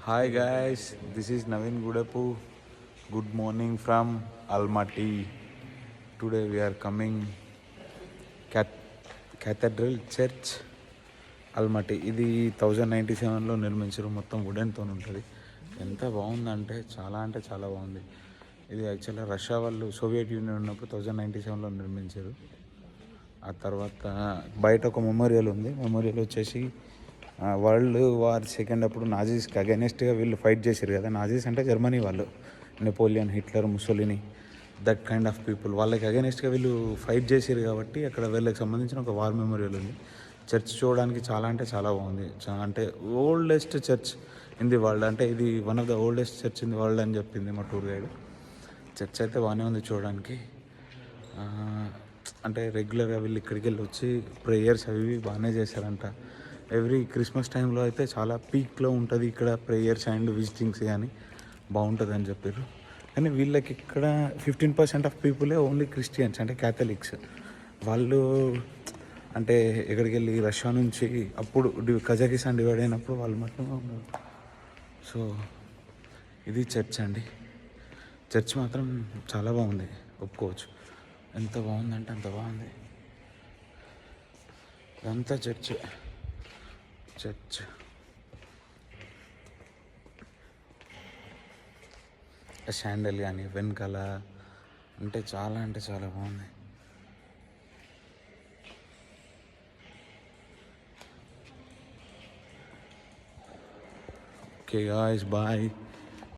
Hi guys, this is Naveen Gudapu. Good morning from Almaty. Today we are coming Cathedral Church అల్మటి. ఇది 1097లో నిర్మించారు. మొత్తం వుడెన్తో ఉంటుంది. ఎంత బాగుందంటే చాలా బాగుంది. ఇది యాక్చువల్గా రష్యా వాళ్ళు సోవియట్ యూనియన్ ఉన్నప్పుడు 1097లో నిర్మించారు. ఆ తర్వాత బయట ఒక మెమోరియల్ ఉంది. మెమోరియల్ వచ్చేసి వరల్డ్ వార్ సెకండ్ అప్పుడు నాజీస్కి అగెనెస్ట్గా వీళ్ళు ఫైట్ చేశారు కదా. నాజీస్ అంటే జర్మనీ వాళ్ళు, Napoleon, Hitler, Mussolini, that kind of people. వాళ్ళకి అగెనెస్ట్గా వీళ్ళు ఫైట్ చేశారు కాబట్టి అక్కడ వీళ్ళకి సంబంధించిన ఒక వార్ మెమోరియల్ ఉంది. చర్చ్ చూడడానికి చాలా బాగుంది. అంటే oldest church in the world, అంటే ఇది one of the oldest church in the world అని చెప్పింది మా టూర్ గైడ్. చర్చ్ అయితే బాగానే ఉంది చూడడానికి. అంటే రెగ్యులర్గా వీళ్ళు ఇక్కడికి వెళ్ళి వచ్చి ప్రేయర్స్ అవి బాగానే చేశారంట. ఎవ్రీ క్రిస్మస్ టైంలో అయితే చాలా పీక్లో ఉంటుంది ఇక్కడ ప్రేయర్స్ అండ్ విజిటింగ్స్ కానీ బాగుంటుంది అని చెప్పారు. కానీ వీళ్ళకి ఇక్కడ 15% ఆఫ్ పీపులే ఓన్లీ క్రిస్టియన్స్, అంటే క్యాథలిక్స్. వాళ్ళు అంటే ఎక్కడికి వెళ్ళి రష్యా నుంచి అప్పుడు కజకిస్తాన్ డివైడ్ అయినప్పుడు వాళ్ళు మాత్రమే ఉన్నారు. సో ఇది చర్చ్ అండి. చర్చ్ మాత్రం చాలా బాగుంది, ఒప్పుకోవచ్చు. ఎంత బాగుందంటే అంత బాగుంది. ఇదంతా చర్చ్. శాండల్ కానీ వెనకాల అంటే చాలా బాగుంది. Okay guys, bye.